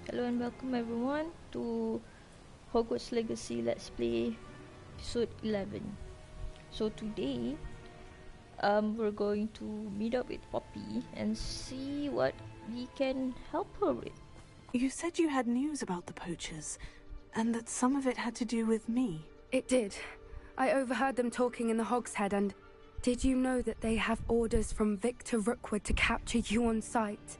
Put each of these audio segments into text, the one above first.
Hello and welcome everyone to Hogwarts Legacy Let's Play episode 11. So today we're going to meet up with Poppy and see what we can help her with. You said you had news about the poachers, and that some of it had to do with me. It did. I overheard them talking in the Hogshead, and did you know that they have orders from Victor Rookwood to capture you on sight?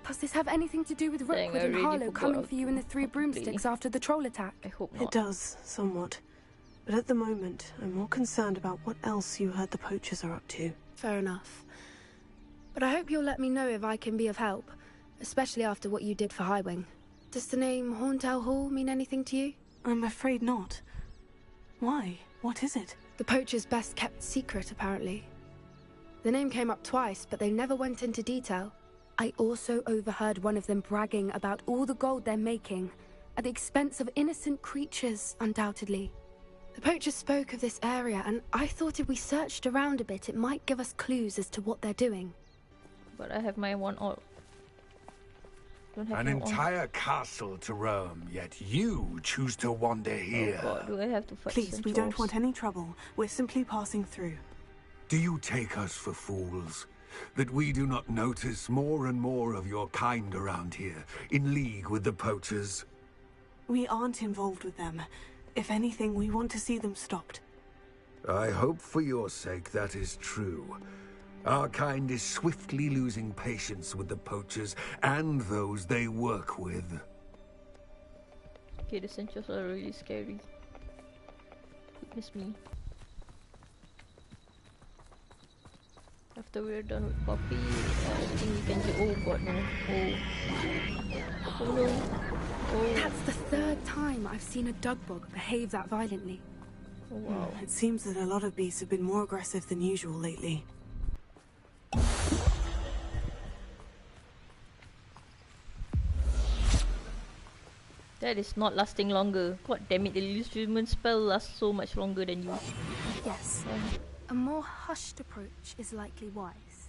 Does this have anything to do with Rookwood and Harlow coming for you in the Three Broomsticks after the troll attack? I hope not. It does, somewhat. But at the moment, I'm more concerned about what else you heard the poachers are up to. Fair enough. But I hope you'll let me know if I can be of help, especially after what you did for Highwing. Does the name Horntail Hall mean anything to you? I'm afraid not. Why? What is it? The poachers' best kept secret, apparently. The name came up twice, but they never went into detail. I also overheard one of them bragging about all the gold they're making, at the expense of innocent creatures, undoubtedly. The poachers spoke of this area, and I thought if we searched around a bit, it might give us clues as to what they're doing. But I have my one all. An entire castle to roam, yet you choose to wander here. Oh God, do I have to fight? Please, we don't want any trouble. We're simply passing through. Do you take us for fools? That we do not notice more and more of your kind around here, in league with the poachers? We aren't involved with them. If anything, we want to see them stopped. I hope for your sake that is true. Our kind is swiftly losing patience with the poachers and those they work with. Okay, the sentries are really scary. Goodness me. After we're done with Poppy, I think we can do. Oh God, no! Oh no! Oh. That's the third time I've seen a Dugbog behave that violently. Oh wow! It seems that a lot of beasts have been more aggressive than usual lately. That is not lasting longer. God damn it! The illusion spell lasts so much longer than you. Yes. A more hushed approach is likely wise.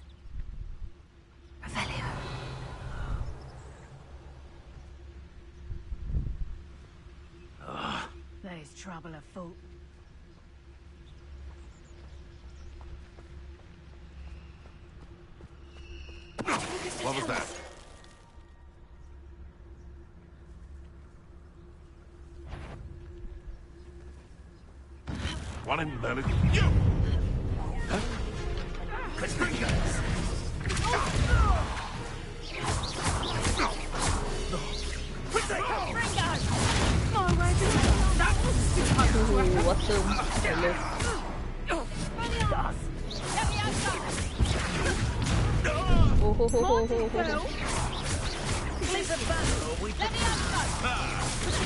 Revelio. There's trouble afoot. What was that? One in Merlin. You! Huh? Ooh, awesome! Oh ho ho ho ho ho!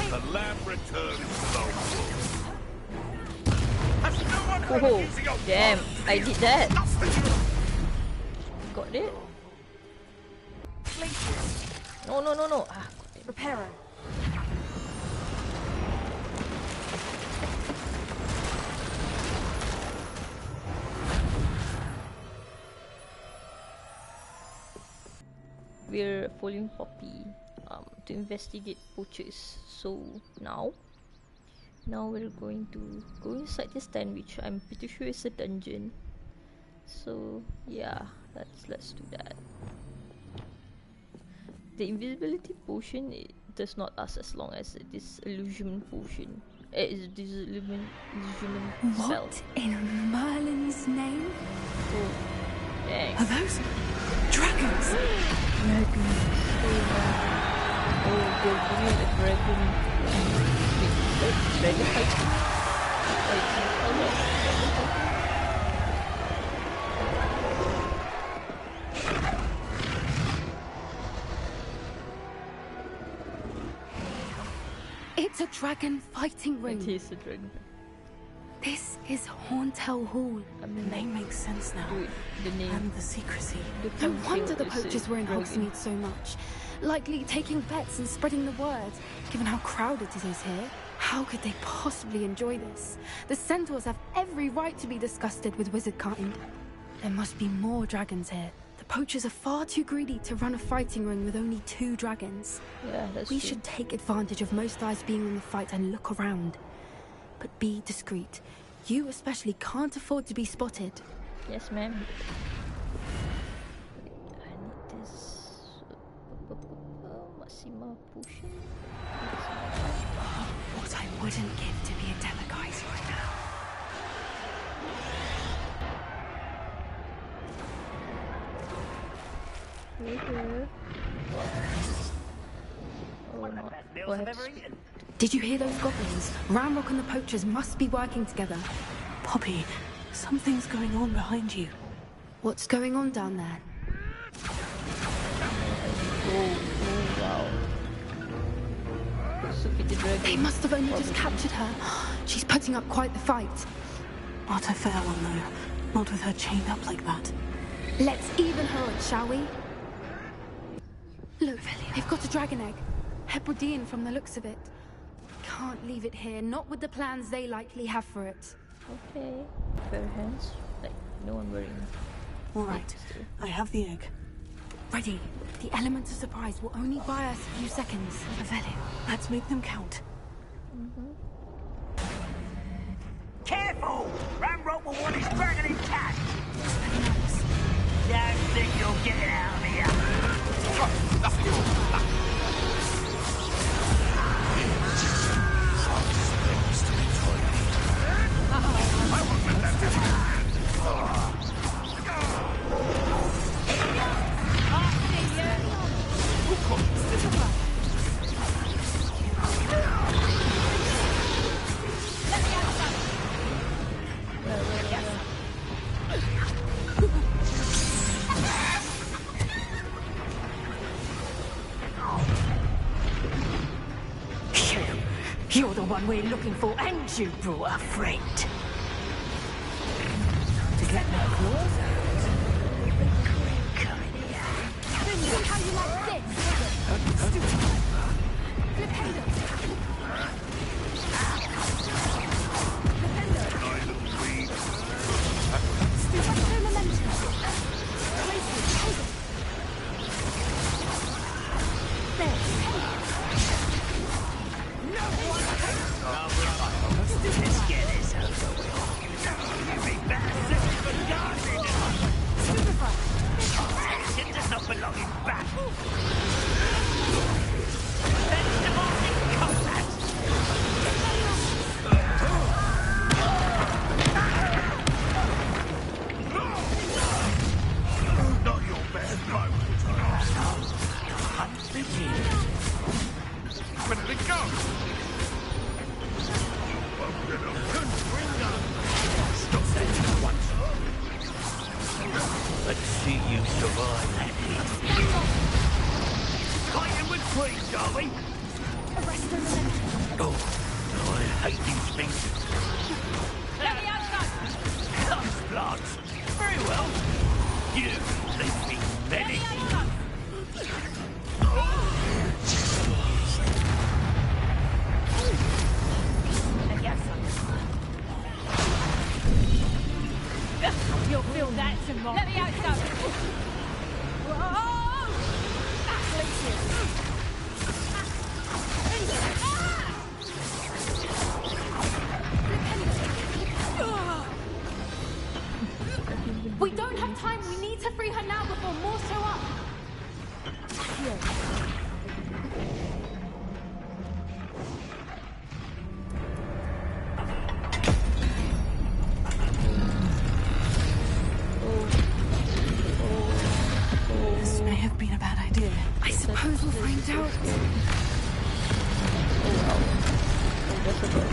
The lamb returns slowly. Oh, damn, I did that. Got it? No, no, no, no. Ah, Reparo. we're following Poppy to investigate poachers. So now we're going to go inside this tent, which I'm pretty sure is a dungeon. So yeah, let's do that. The invisibility potion, it does not last as long as this illusion potion. Is this illusion spell? What in Merlin's name? Oh, dang. Are those dragons? Dragons. Oh, they're doing a dragon. Wait, dragon fighting? It's a dragon fighting ring. It is a dragon. This is Horntail Hall. The name makes sense now. Dude, the name. And the secrecy. No wonder the poachers were in Hogsmeade so much. Likely taking bets and spreading the word, given how crowded it is here. How could they possibly enjoy this? The centaurs have every right to be disgusted with wizard kind. There must be more dragons here. The poachers are far too greedy to run a fighting ring with only 2 dragons. Yeah, that's We true. should take advantage of most eyes being on the fight and look around. But be discreet. You especially can't afford to be spotted. Yes, ma'am. I need this. Maxima potion. What I wouldn't give to be a Demiguise right now. Here. Oh, One of the not. best meals Oh, I I've have ever to eaten. Did you hear those goblins? Ramrock and the poachers must be working together. Poppy, something's going on behind you. What's going on down there? Oh, wow. Look at the dragon. They must have only just captured her. She's putting up quite the fight. Not a fair one, though. Not with her chained up like that. Let's even her odds, shall we? Look, they've got a dragon egg. Hebridean from the looks of it. Can't leave it here, not with the plans they likely have for it. Okay. Bare hands. Like, no one wearing. All right, I have the egg. Ready. The element of surprise will only buy us a few seconds. Veli, let's make them count. Careful! Ramrock will want his dragon intact! Don't think you'll get it out of here! You're the one we're looking for, and you brought a friend. To get no claws out. How you like this? Flipendo. Let's get this over with. You be better suited for gardening than it does not belong in battle. Vegetables in combat. Not your best moment. I'm thinking. Where did it go? Stop that at once. Let's see you survive that hit. Fighting with trees, are we? Oh, I hate these things. Let me outside! Plants. Very well. You leave me many. You'll feel that tomorrow. Let me out, son. We don't have time. We need to free her now before more show up. This may have been a bad idea. I suppose we'll find out. That's a dog.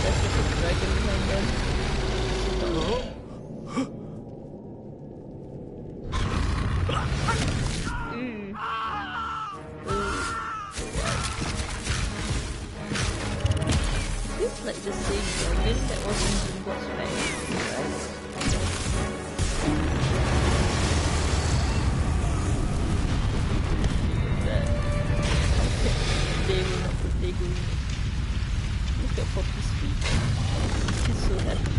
That's a dragon behind them. It's like the same dragon that was in Hogwarts Legacy, right? That they will not put Lego. Look at Poppy's feet. She's so happy.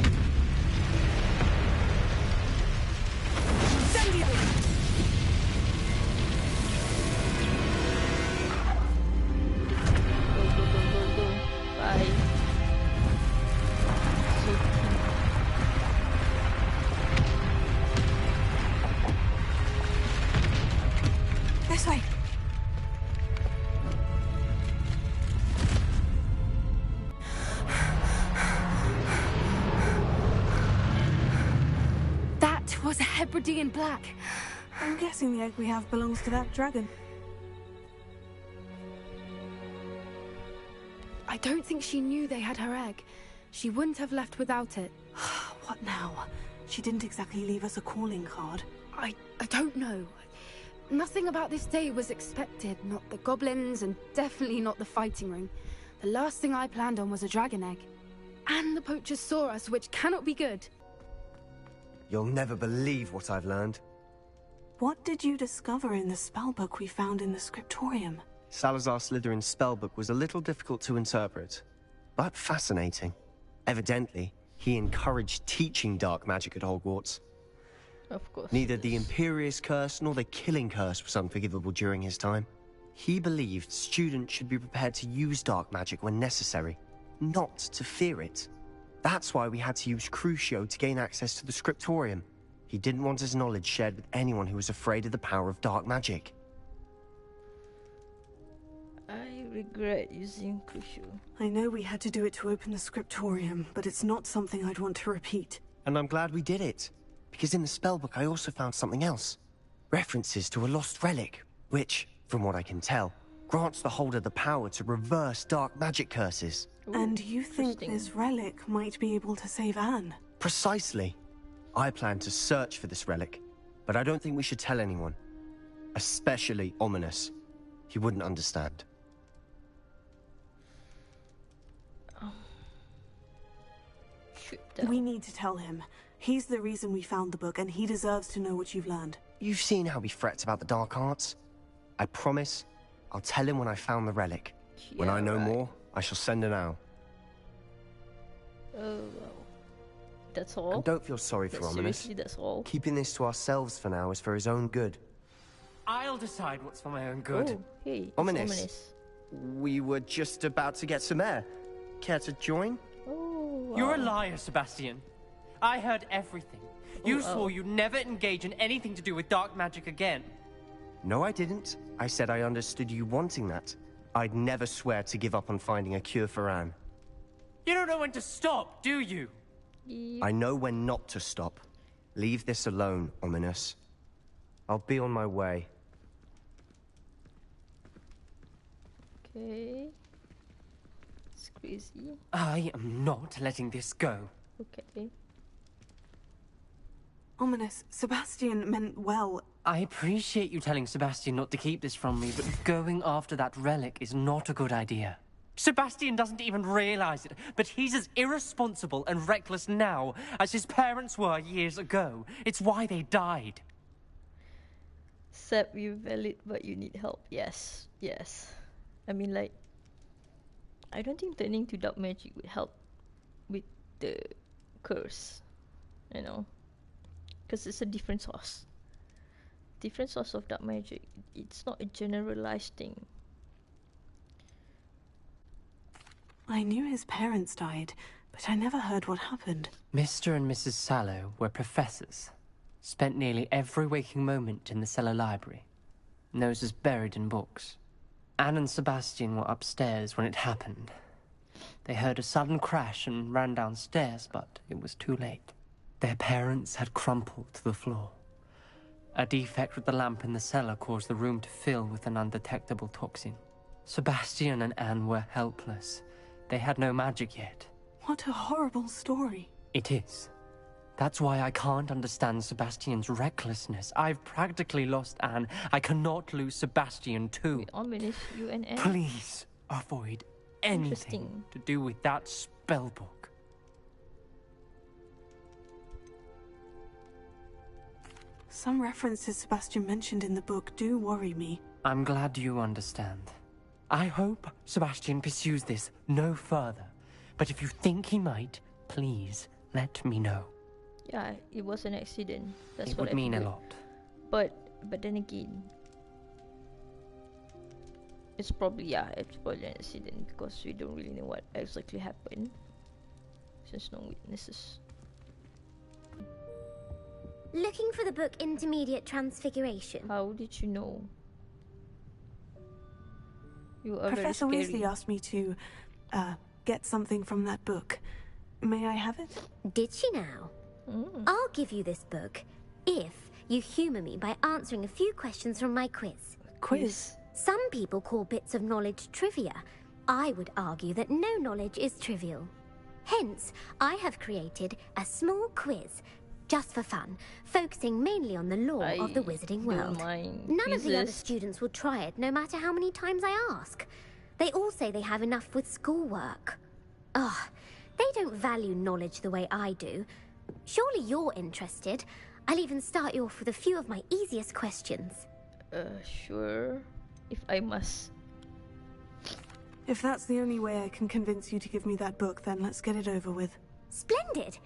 This way. That was a Hebridean black. I'm guessing the egg we have belongs to that dragon. I don't think she knew they had her egg. She wouldn't have left without it. What now? She didn't exactly leave us a calling card. I don't know. Nothing about this day was expected. Not the goblins, and definitely not the fighting ring. The last thing I planned on was a dragon egg. And the poachers saw us, which cannot be good. You'll never believe what I've learned. What did you discover in the spellbook we found in the scriptorium? Salazar Slytherin's spellbook was a little difficult to interpret, but fascinating. Evidently, he encouraged teaching dark magic at Hogwarts. Of course. Neither the Imperious Curse nor the Killing Curse was unforgivable during his time. He believed students should be prepared to use dark magic when necessary, not to fear it. That's why we had to use Crucio to gain access to the scriptorium. He didn't want his knowledge shared with anyone who was afraid of the power of dark magic. I regret using Crucio. I know we had to do it to open the scriptorium, but it's not something I'd want to repeat. And I'm glad we did it, because in the spellbook I also found something else. References to a lost relic, which, from what I can tell, grants the holder the power to reverse dark magic curses. Ooh, And you think interesting. this relic might be able to save Anne? Precisely. I plan to search for this relic, but I don't think we should tell anyone. Especially Ominous. He wouldn't understand. Shoot that. We need to tell him. He's the reason we found the book, and he deserves to know what you've learned. You've seen how he frets about the dark arts. I promise, I'll tell him when I found the relic. When Yeah, I know right. more, I shall send an owl. Oh, well. That's all? And don't feel sorry for That's Ominous. seriously, that's all? Keeping this to ourselves for now is for his own good. I'll decide what's for my own good. Oh, hey, it's Ominous. ominous. We were just about to get some air. Care to join? Oh, wow. You're a liar, Sebastian. I heard everything. You Oh, swore you'd never engage in anything to do with dark magic again. No, I didn't. I said I understood you wanting that. I'd never swear to give up on finding a cure for Anne. You don't know when to stop, do you? Yep. I know when not to stop. Leave this alone, Ominous. I'll be on my way. Okay. It's crazy. I am not letting this go. Okay. Ominous, Sebastian meant well. I appreciate you telling Sebastian not to keep this from me, but going after that relic is not a good idea. Sebastian doesn't even realize it, but he's as irresponsible and reckless now as his parents were years ago. It's why they died. Seb, you're valid, but you need help. Yes, yes. I mean, like, I don't think turning to dark magic would help with the curse, you know, because it's a different source. Different source of dark magic. It's not a generalized thing. I knew his parents died, but I never heard what happened. Mr. and Mrs. Sallow were professors. Spent nearly every waking moment in the cellar library. Noses buried in books. Anne and Sebastian were upstairs when it happened. They heard a sudden crash and ran downstairs, but it was too late. Their parents had crumpled to the floor. A defect with the lamp in the cellar caused the room to fill with an undetectable toxin. Sebastian and Anne were helpless. They had no magic yet. What a horrible story. It is. That's why I can't understand Sebastian's recklessness. I've practically lost Anne. I cannot lose Sebastian too. Wait, ominous, you and Anne? Please avoid anything Interesting. to do with that spellbook. Some references Sebastian mentioned in the book do worry me. I'm glad you understand. I hope Sebastian pursues this no further. But if you think he might, please let me know. Yeah, it was an accident. That's It what would I mean a figured. lot. But then again, it's probably an accident because we don't really know what exactly happened since no witnesses. Looking for the book Intermediate Transfiguration. How did you know? You are Professor very scary. Weasley asked me to, get something from that book. May I have it? Did she now? I'll give you this book if you humour me by answering a few questions from my quiz. Quiz? Some people call bits of knowledge trivia. I would argue that no knowledge is trivial. Hence, I have created a small quiz, just for fun, focusing mainly on the lore of the wizarding world. None of the other students will try it, no matter how many times I ask. They all say they have enough with schoolwork. Ugh, they don't value knowledge the way I do. Surely you're interested. I'll even start you off with a few of my easiest questions. Sure. If I must. If that's the only way I can convince you to give me that book, then let's get it over with. Splendid!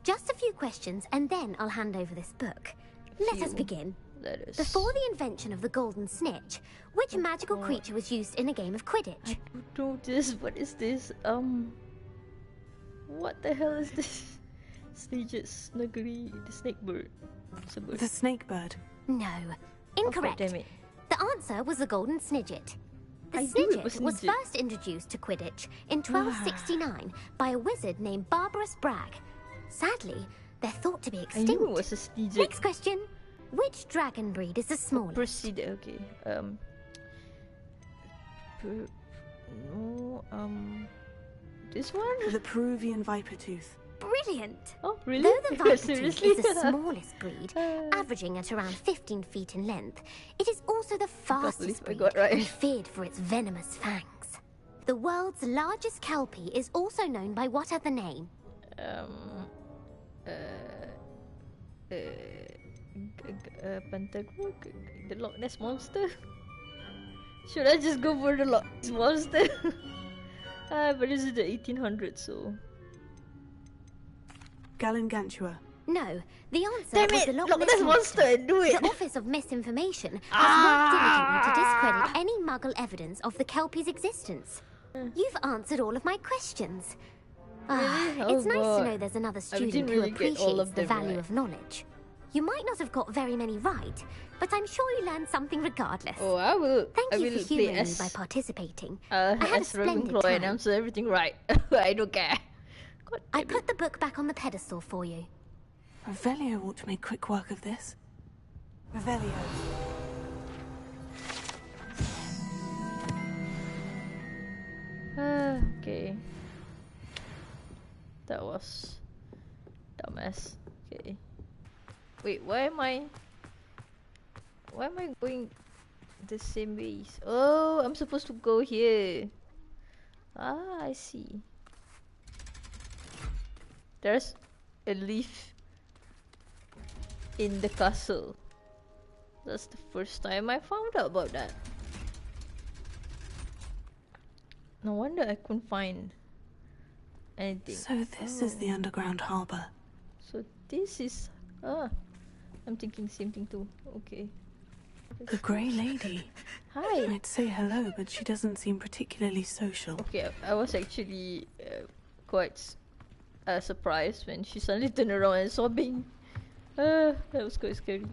Just a few questions, and then I'll hand over this book. Let us begin. Before the invention of the golden snitch, which magical creature was used in a game of Quidditch? I don't know this. What is this? What the hell is this? Snidget, Snuggly, the snake bird. The snake bird? No. Incorrect. Oh, damn it. The answer was the golden snidget. The I knew it snidget was was Snidget. first introduced to Quidditch in 1269 by a wizard named Barbarous Bragg. Sadly, they're thought to be I extinct. knew it was a Snidget. Next question. Which dragon breed is the smallest? Proceed. Okay. This one? The Peruvian viper tooth. Brilliant! Oh, really? Though the viper tooth Seriously? is the smallest breed, averaging at around 15 feet in length, it is also the fastest breed and feared for its venomous fangs. The world's largest kelpie is also known by what other name? Pantagruel? The Loch Ness Monster? Should I just go for the Loch Ness Monster? But this is the 1800s, so... Galangantua. No, the answer Damn was it! the Loch Loch Ness Ness Monster, I knew it! The Office of Misinformation has worked diligently to discredit any Muggle evidence of the Kelpie's existence. You've answered all of my questions. Really? It's Oh, nice God. to know there's another I didn't student who really get all appreciates of the them value right. of knowledge. You might not have got very many right, but I'm sure you learned something regardless. Oh, I will. Thank I you will for play humouring me as by participating. I had a as splendid Ravenclaw and time. answer everything right. I don't care. God I damn it. put the book back on the pedestal for you. Revelio ought to make quick work of this. Revelio. Okay. That was dumbass. Okay. Wait, why am I going the same ways? Oh, I'm supposed to go here. Ah, I see. There's a leaf in the castle. That's the first time I found out about that. No wonder I couldn't find anything. So this is the underground harbour. So this is... I'm thinking same thing too. Okay. The Grey Lady. Hi. I'd say hello, but she doesn't seem particularly social. Okay, I was actually quite surprised when she suddenly turned around and saw Bing. That was quite scary.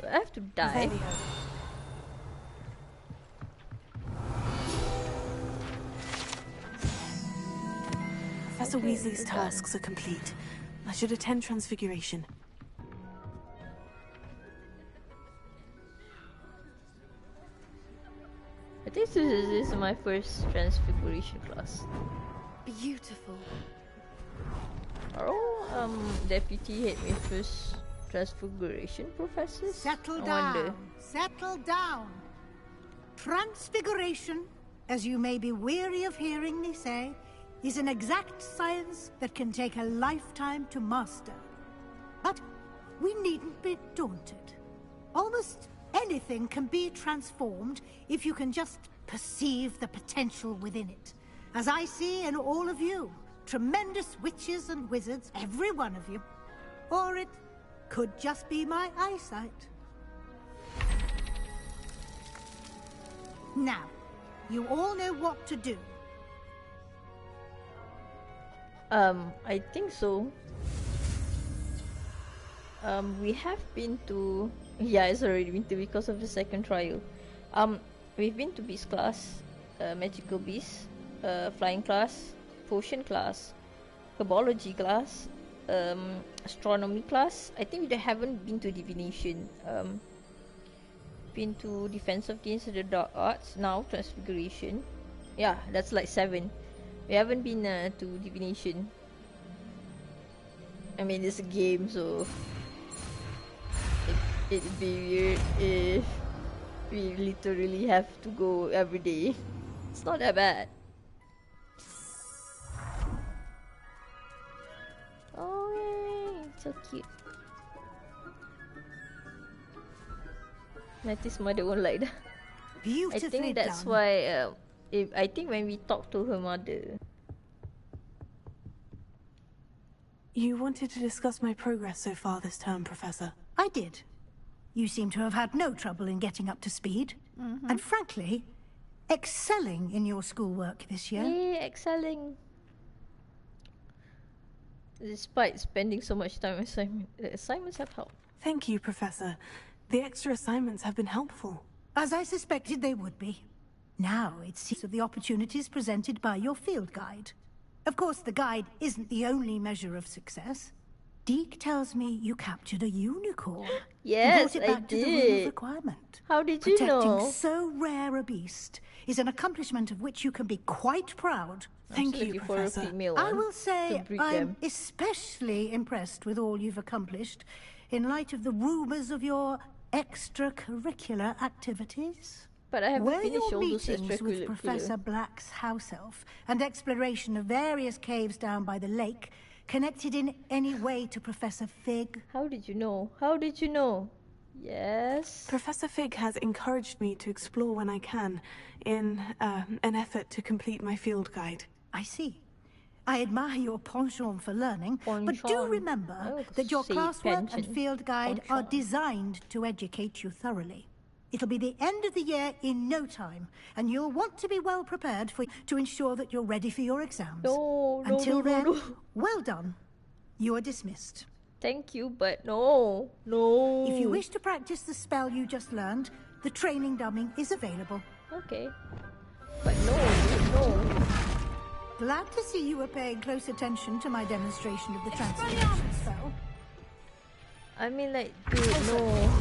I have to die. Revelio. Professor Weasley's tasks are complete. I should attend Transfiguration. I think this is my first Transfiguration class. Beautiful. Are all Deputy Headmistress Transfiguration professors? Settle I down. wonder. Settle down. Transfiguration, as you may be weary of hearing me say, is an exact science that can take a lifetime to master. But we needn't be daunted. Almost anything can be transformed if you can just perceive the potential within it. As I see in all of you, tremendous witches and wizards, every one of you. Or it could just be my eyesight. Now, you all know what to do. I think so. We have been to... Yeah, it's already been to because of the second trial. we've been to beast class, magical beast, flying class, potion class, herbology class, astronomy class. I think we haven't been to divination. Been to defense of the dark arts, now transfiguration. Yeah, that's like 7. We haven't been to divination. I mean, it's a game, so it'd be weird if we literally have to go every day. It's not that bad. Oh, yay! So cute. Matty's mother won't like that. Beautifully I think that's done. why. I think when we talk to her mother. You wanted to discuss my progress so far this term, Professor. I did. You seem to have had no trouble in getting up to speed. And frankly, excelling in your schoolwork this year. Yay, excelling. Despite spending so much time on assignment, the assignments have helped. Thank you, Professor. The extra assignments have been helpful. As I suspected they would be. Now it seems of the opportunities presented by your field guide. Of course, the guide isn't the only measure of success. Deke tells me you captured a unicorn. Yes, and brought it I back to the room of did. requirement. How did you Protecting know? so rare a beast is an accomplishment of which you can be quite proud. Thank Absolutely, you, for a Professor. female I one will to say breed I'm them. especially impressed with all you've accomplished in light of the rumors of your extracurricular activities. But I haven't Were finished your all those meetings with extracurricular. Professor Black's house elf and exploration of various caves down by the lake connected in any way to Professor Fig? How did you know? How did you know? Yes. Professor Fig has encouraged me to explore when I can, in an effort to complete my field guide. I see. I admire your penchant for learning, but do Penchant. remember I that your say classwork and penchant. field guide are Penchant. designed to educate you thoroughly. It'll be the end of the year in no time, and you'll want to be well prepared to ensure that you're ready for your exams. No, no, Until no, no, then, no. well done. You are dismissed. Thank you, but no. No. If you wish to practice the spell you just learned, the training dummy is available. Okay. But no, no. Glad to see you were paying close attention to my demonstration of the transformation spell. I mean, like, dude, no.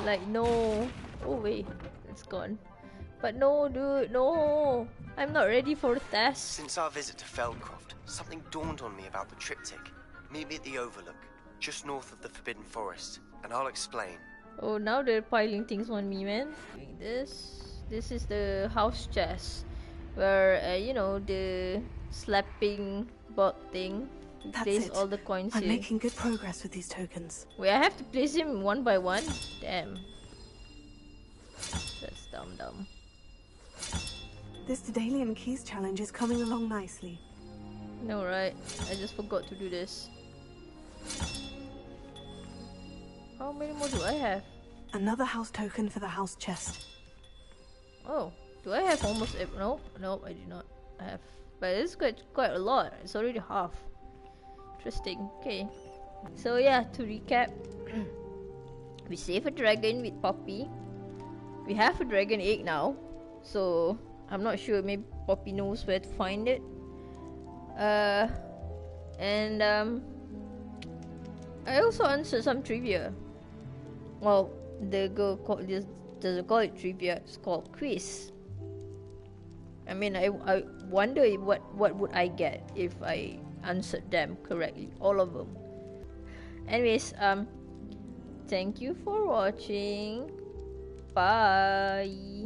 Like, no. Oh, wait. It's gone. But no, dude, no. I'm not ready for the test. Since our visit to Feldcroft, something dawned on me about the triptych. Meet me at the Overlook, just north of the Forbidden Forest, and I'll explain. Oh, now they're piling things on me, man. Doing this. This is the house chest. Where, you know, the slapping bot thing. You That's place it. all the coins I'm here. making good progress with these tokens. Wait, I have to place him one by one? Damn. That's dumb. This Daedalian Keys challenge is coming along nicely. No, right? I just forgot to do this. How many more do I have? Another house token for the house chest. Oh, do I have almost no, I do not have. But it's quite a lot. It's already half. Interesting. Okay. So yeah, to recap, we save a dragon with Poppy. We have a dragon egg now, so I'm not sure. Maybe Poppy knows where to find it. And I also answered some trivia. Well, the girl doesn't call it trivia. It's called quiz. I mean, I wonder what would I get if I answered them correctly, all of them. Anyways, thank you for watching. Bye.